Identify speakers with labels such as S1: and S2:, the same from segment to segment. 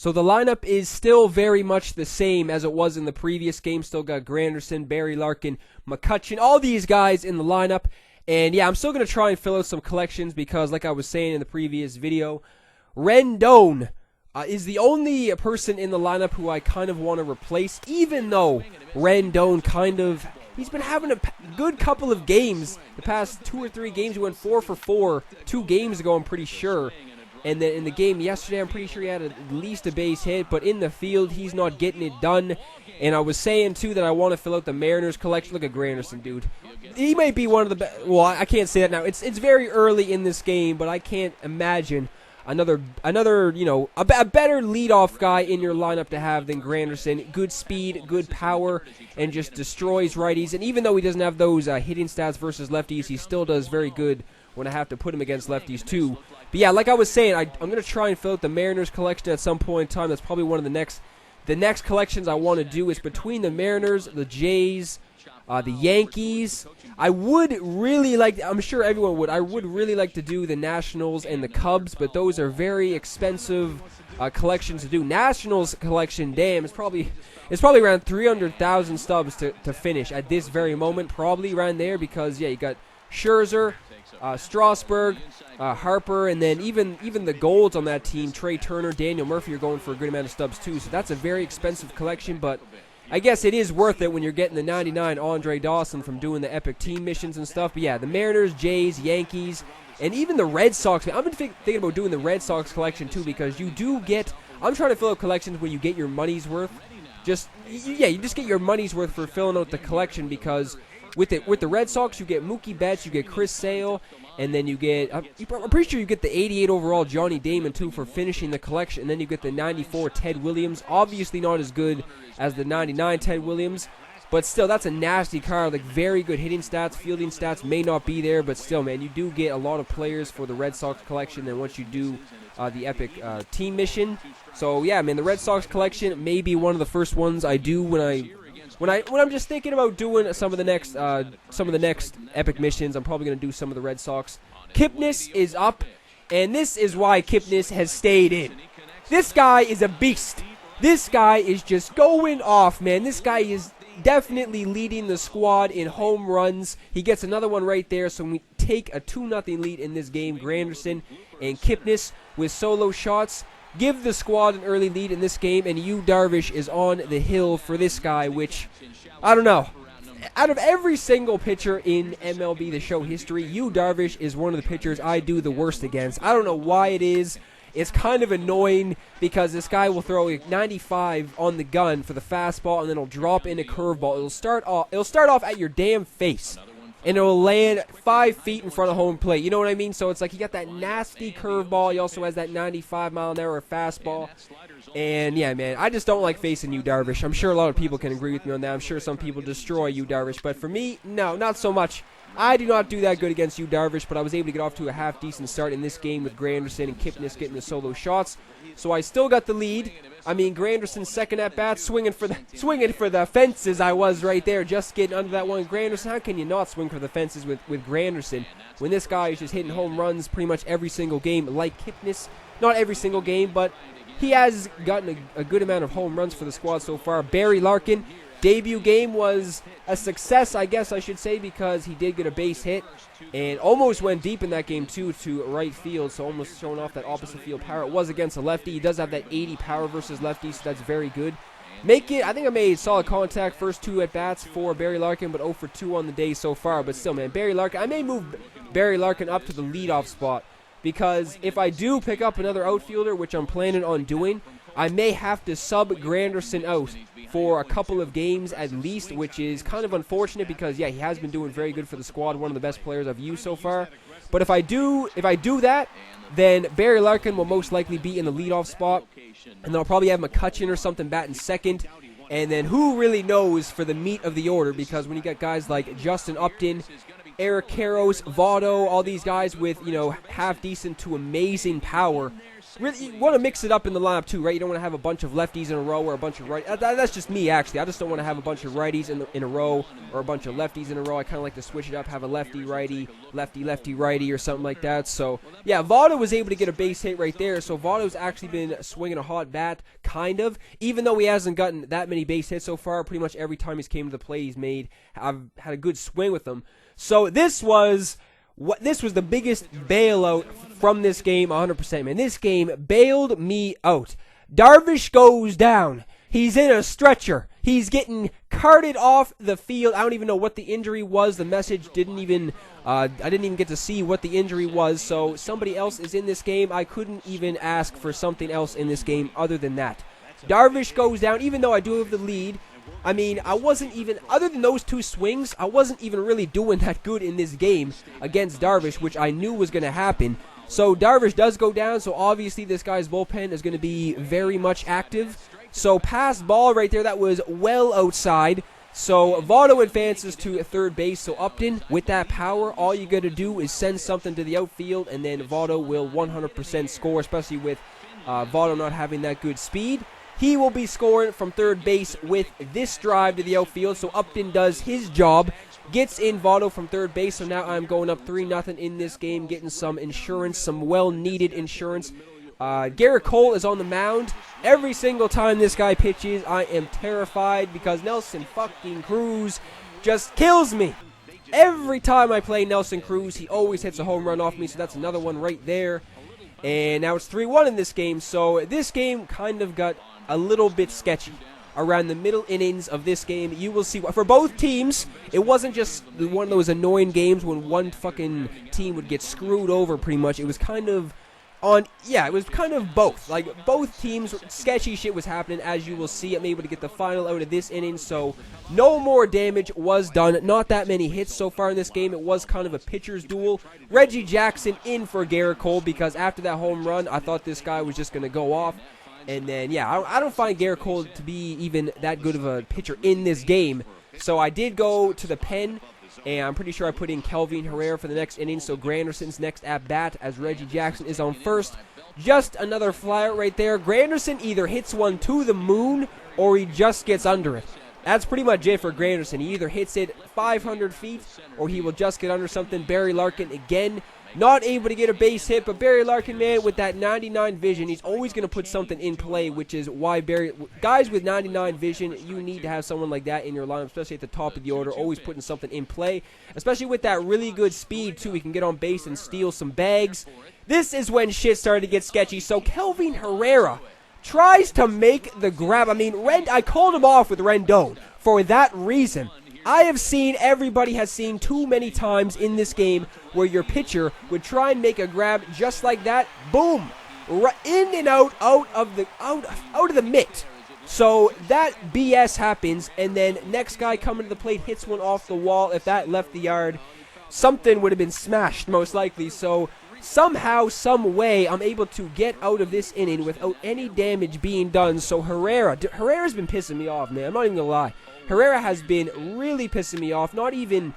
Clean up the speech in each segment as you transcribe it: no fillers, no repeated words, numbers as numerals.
S1: So the lineup is still very much the same as it was in the previous game. Still got Granderson, Barry Larkin, McCutcheon, all these guys in the lineup. And yeah, I'm still going to try and fill out some collections because, like I was saying in the previous video, Rendon is the only person in the lineup who I kind of want to replace, even though Rendon he's been having a good couple of games. The past 2 or 3 games, he went 4 for 4 2 games ago, I'm pretty sure. And then in the game yesterday, I'm pretty sure he had at least a base hit. But in the field, he's not getting it done. And I was saying, too, that I want to fill out the Mariners collection. Look at Granderson, dude. He might be one of the best. Well, I can't say that now. It's very early in this game, but I can't imagine another you know, a better leadoff guy in your lineup to have than Granderson. Good speed, good power, and just destroys righties. And even though he doesn't have those hitting stats versus lefties, he still does very good when I have to put him against lefties, too. But yeah, like I was saying, I'm going to try and fill out the Mariners collection at some point in time. That's probably one of the next collections I want to do is between the Mariners, the Jays, the Yankees. I would really like, I'm sure everyone would, I would really like to do the Nationals and the Cubs, but those are very expensive collections to do. Nationals collection, damn, it's probably around 300,000 stubs to finish at this very moment, probably around there, because yeah, you got Scherzer, Strasburg, Harper, and then even the golds on that team, Trey Turner, Daniel Murphy, are going for a good amount of stubs too. So that's a very expensive collection, but I guess it is worth it when you're getting the 99 Andre Dawson from doing the epic team missions and stuff. But yeah, the Mariners, Jays, Yankees, and even the Red Sox. I've been thinking about doing the Red Sox collection too, because you do get, I'm trying to fill out collections where you get your money's worth. You just get your money's worth for filling out the collection, because with the Red Sox, you get Mookie Betts, you get Chris Sale, and then you get, I'm pretty sure you get the 88 overall Johnny Damon, too, for finishing the collection. And then you get the 94 Ted Williams. Obviously not as good as the 99 Ted Williams, but still, that's a nasty card. Like, very good hitting stats. Fielding stats may not be there, but still, man, you do get a lot of players for the Red Sox collection than once you do the epic team mission. So, yeah, man, the Red Sox collection may be one of the first ones I do when I'm just thinking about doing some of the next epic missions. I'm probably going to do some of the Red Sox. Kipnis is up, and this is why Kipnis has stayed in. This guy is a beast. This guy is just going off, man. This guy is definitely leading the squad in home runs. He gets another one right there, so we take a 2-0 lead in this game. Granderson and Kipnis with solo shots give the squad an early lead in this game, and Yu Darvish is on the hill for this guy, which, I don't know. Out of every single pitcher in MLB The Show history, Yu Darvish is one of the pitchers I do the worst against. I don't know why it is. It's kind of annoying because this guy will throw a 95 on the gun for the fastball, and then he'll drop in a curveball. It'll start off at your damn face, and it will land 5 feet in front of home plate. You know what I mean? So it's like he got that nasty curveball. He also has that 95-mile-an-hour fastball. And, yeah, man, I just don't like facing Yu Darvish. I'm sure a lot of people can agree with me on that. I'm sure some people destroy Yu Darvish. But for me, no, not so much. I do not do that good against Yu Darvish, but I was able to get off to a half-decent start in this game with Granderson and Kipnis getting the solo shots. So I still got the lead. I mean, Granderson's second at-bat, swinging for the fences. I was right there, just getting under that one. Granderson, how can you not swing for the fences with Granderson when this guy is just hitting home runs pretty much every single game, like Kipnis? Not every single game, but he has gotten a good amount of home runs for the squad so far. Barry Larkin, debut game was a success, I guess I should say, because he did get a base hit and almost went deep in that game, too, to right field, so almost showing off that opposite field power. It was against a lefty. He does have that 80 power versus lefty, so that's very good. I think I made solid contact first 2 at-bats for Barry Larkin, but 0 for 2 on the day so far. But still, man, Barry Larkin, I may move Barry Larkin up to the leadoff spot, because if I do pick up another outfielder, which I'm planning on doing, I may have to sub Granderson out for a couple of games at least, which is kind of unfortunate because, yeah, he has been doing very good for the squad, one of the best players I've used so far. But if I do that, then Barry Larkin will most likely be in the leadoff spot, and then I'll probably have McCutcheon or something batting second. And then who really knows for the meat of the order, because when you got guys like Justin Upton, Eric Karros, Votto, all these guys with, you know, half-decent to amazing power, really, you want to mix it up in the lineup too, right? You don't want to have a bunch of lefties in a row or a bunch of right. That's just me, actually. I just don't want to have a bunch of righties in a row or a bunch of lefties in a row. I kind of like to switch it up, have a lefty, righty, lefty, righty, or something like that. So, yeah, Votto was able to get a base hit right there. So, Votto's actually been swinging a hot bat, kind of. Even though he hasn't gotten that many base hits so far, pretty much every time he's came to the plate, I've had a good swing with him. So, this was the biggest bailout from this game, 100%, man. This game bailed me out. Darvish goes down. He's in a stretcher. He's getting carted off the field. I don't even know what the injury was. The message didn't even, I didn't even get to see what the injury was. So somebody else is in this game. I couldn't even ask for something else in this game other than that. Darvish goes down, even though I do have the lead. I mean, I wasn't even, other than those two swings, I wasn't even really doing that good in this game against Darvish, which I knew was going to happen. So Darvish does go down, so obviously this guy's bullpen is going to be very much active. So pass ball right there, that was well outside. So Votto advances to third base. So Upton, with that power, all you got to do is send something to the outfield, and then Votto will 100% score, especially with Votto not having that good speed. He will be scoring from third base with this drive to the outfield. So Upton does his job, gets in Votto from third base. So now I'm going up 3-0 in this game, getting some insurance, some well-needed insurance. Garrett Cole is on the mound. Every single time this guy pitches, I am terrified because Nelson fucking Cruz just kills me. Every time I play Nelson Cruz, he always hits a home run off me. So that's another one right there. And now it's 3-1 in this game. So this game kind of got a little bit sketchy around the middle innings of this game. You will see for both teams, it wasn't just one of those annoying games when one fucking team would get screwed over pretty much. It was kind of it was kind of both. Like, both teams, sketchy shit was happening, as you will see. I'm able to get the final out of this inning, so no more damage was done. Not that many hits so far in this game. It was kind of a pitcher's duel. Reggie Jackson in for Garrett Cole, because after that home run, I thought this guy was just going to go off. And then, yeah, I don't find Garrett Cole to be even that good of a pitcher in this game. So I did go to the pen, and I'm pretty sure I put in Kelvin Herrera for the next inning. So Granderson's next at-bat as Reggie Jackson is on first. Just another flyout right there. Granderson either hits one to the moon or he just gets under it. That's pretty much it for Granderson. He either hits it 500 feet or he will just get under something. Barry Larkin again, not able to get a base hit, but Barry Larkin, man, with that 99 vision, he's always going to put something in play, which is why guys with 99 vision, you need to have someone like that in your lineup, especially at the top of the order, always putting something in play, especially with that really good speed, too. He can get on base and steal some bags. This is when shit started to get sketchy. So Kelvin Herrera tries to make the grab. I mean, I called him off with Rendon for that reason. I have seen, everybody has seen too many times in this game where your pitcher would try and make a grab just like that. Boom! In and out of the mitt. So that BS happens, and then next guy coming to the plate hits one off the wall. If that left the yard, something would have been smashed most likely. So somehow, some way, I'm able to get out of this inning without any damage being done. So Herrera's been pissing me off, man. I'm not even gonna lie. Herrera has been really pissing me off. Not even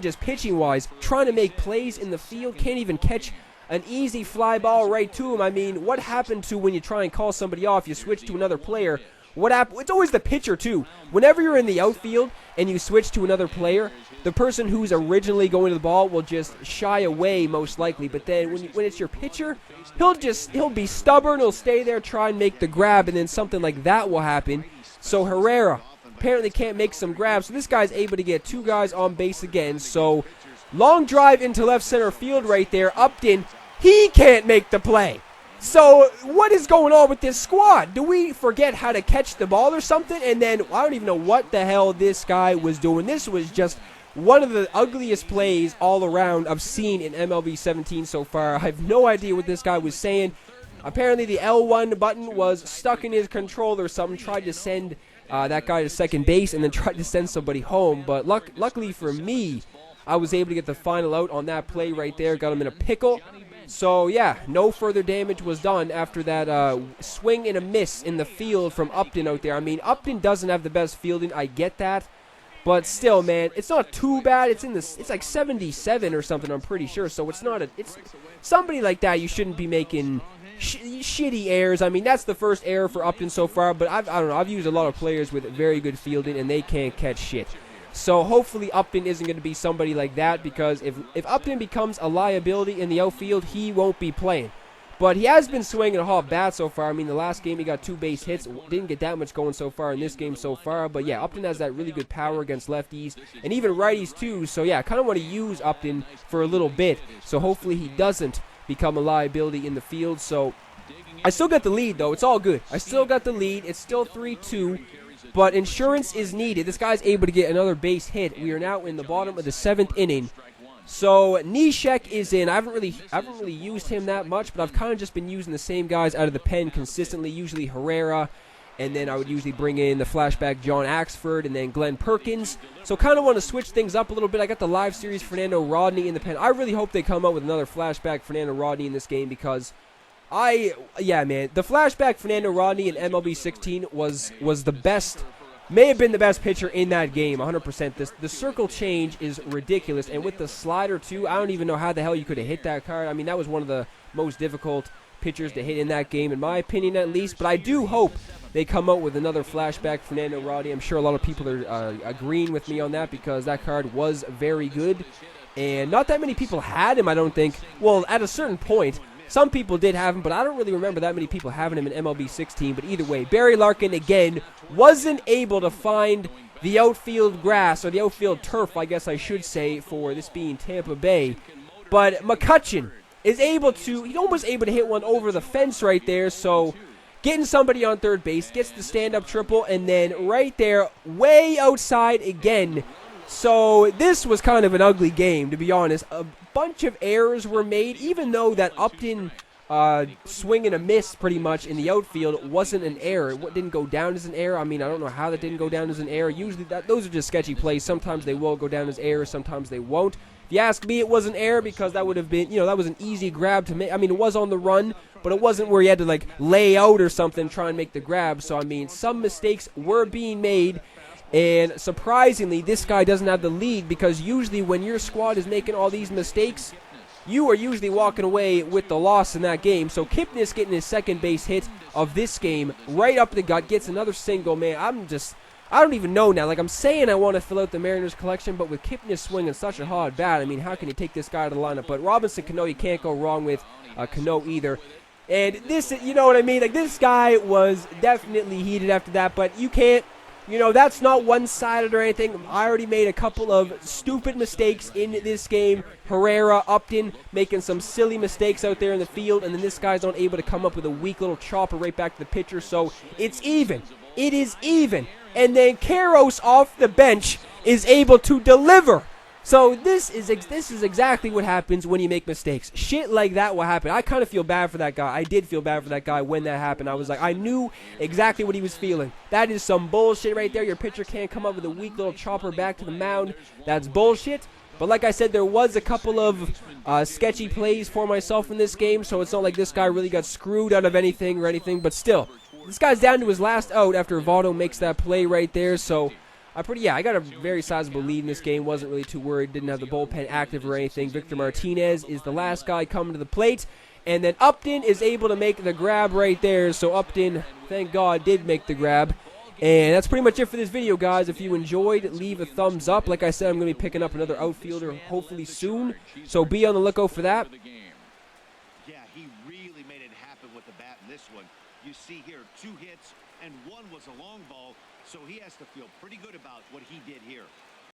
S1: just pitching wise, trying to make plays in the field. Can't even catch an easy fly ball right to him. I mean, what happened to when you try and call somebody off, you switch to another player? What happened? It's always the pitcher too. Whenever you're in the outfield and you switch to another player, the person who's originally going to the ball will just shy away most likely. But then when it's your pitcher, he'll be stubborn. He'll stay there, try and make the grab, and then something like that will happen. So Herrera apparently can't make some grabs. So this guy's able to get two guys on base again. So long drive into left center field right there. Upton, he can't make the play. So what is going on with this squad? Do we forget how to catch the ball or something? And then I don't even know what the hell this guy was doing. This was just one of the ugliest plays all around I've seen in MLB 17 so far. I have no idea what this guy was saying. Apparently the L1 button was stuck in his controller or something. Tried to send that guy to second base and then tried to send somebody home. But luckily for me, I was able to get the final out on that play right there. Got him in a pickle. So, yeah, no further damage was done after that swing and a miss in the field from Upton out there. I mean, Upton doesn't have the best fielding. I get that. But still, man, it's not too bad. It's like 77 or something, I'm pretty sure. So it's not it's somebody like that you shouldn't be making shitty errors. I mean, that's the first error for Upton so far, but I don't know. I've used a lot of players with very good fielding, and they can't catch shit. So hopefully Upton isn't going to be somebody like that, because if Upton becomes a liability in the outfield, he won't be playing. But he has been swinging a hot bat so far. I mean, the last game he got 2 base hits. Didn't get that much going so far in this game so far. But yeah, Upton has that really good power against lefties and even righties too. So yeah, I kind of want to use Upton for a little bit. So hopefully he doesn't become a liability in the field. So I still got the lead though. It's all good. I still got the lead. It's still 3-2. But insurance is needed. This guy's able to get another base hit. We are now in the bottom of the 7th inning. So Neshek is in. I haven't really used him that much, but I've kind of just been using the same guys out of the pen consistently. Usually Herrera, and then I would usually bring in the flashback John Axford, and then Glenn Perkins. So kind of want to switch things up a little bit. I got the live series Fernando Rodney in the pen. I really hope they come up with another flashback Fernando Rodney in this game, because yeah, man, the flashback Fernando Rodney in MLB 16 was the best. May have been the best pitcher in that game, 100%. The circle change is ridiculous, and with the slider too, I don't even know how the hell you could have hit that card. I mean, that was one of the most difficult pitchers to hit in that game, in my opinion at least. But I do hope they come out with another flashback Fernando Rodney. I'm sure a lot of people are agreeing with me on that, because that card was very good, and not that many people had him, I don't think. Well, at a certain point, some people did have him, but I don't really remember that many people having him in MLB 16. But either way, Barry Larkin, again, wasn't able to find the outfield grass, or the outfield turf, I guess I should say, for this being Tampa Bay. But McCutchen is able to, he almost able to hit one over the fence right there, so getting somebody on third base, gets the stand-up triple, and then right there, way outside again. So this was kind of an ugly game, to be honest. A bunch of errors were made, even though that Upton swing and a miss pretty much in the outfield wasn't an error. It didn't go down as an error. I mean, I don't know how that didn't go down as an error. Usually those are just sketchy plays. Sometimes they will go down as errors, sometimes they won't. If you ask me, it was an error, because that would have been, that was an easy grab to make. I mean, it was on the run, but it wasn't where you had to like lay out or something, try and make the grab. So I mean, some mistakes were being made. And surprisingly, this guy doesn't have the lead, because usually when your squad is making all these mistakes, you are usually walking away with the loss in that game. So Kipnis getting his second base hit of this game right up the gut, gets another single, man. I don't even know now. Like, I'm saying I want to fill out the Mariners collection, but with Kipnis swinging such a hard bat, I mean, how can you take this guy out of the lineup? But Robinson Cano, you can't go wrong with Cano either. And this, you know what I mean? Like, this guy was definitely heated after that, but you can't. That's not one-sided or anything. I already made a couple of stupid mistakes in this game. Herrera, Upton, making some silly mistakes out there in the field, and then this guy's not able to come up with a weak little chopper right back to the pitcher, so it's even. It is even. And then Karros off the bench is able to deliver. So this is exactly what happens when you make mistakes. Shit like that will happen. I kind of feel bad for that guy. I did feel bad for that guy when that happened. I was like, I knew exactly what he was feeling. That is some bullshit right there. Your pitcher can't come up with a weak little chopper back to the mound. That's bullshit. But like I said, there was a couple of sketchy plays for myself in this game, so it's not like this guy really got screwed out of anything. But still, this guy's down to his last out after Votto makes that play right there, so I got a very sizable lead in this game. Wasn't really too worried. Didn't have the bullpen active or anything. Victor Martinez is the last guy coming to the plate. And then Upton is able to make the grab right there. So Upton, thank God, did make the grab. And that's pretty much it for this video, guys. If you enjoyed, leave a thumbs up. Like I said, I'm going to be picking up another outfielder hopefully soon. So be on the lookout for that.
S2: Yeah, he really made it happen with the bat in this one. You see here, 2 hits, and 1 was a long ball. So he has to feel pretty good about what he did here.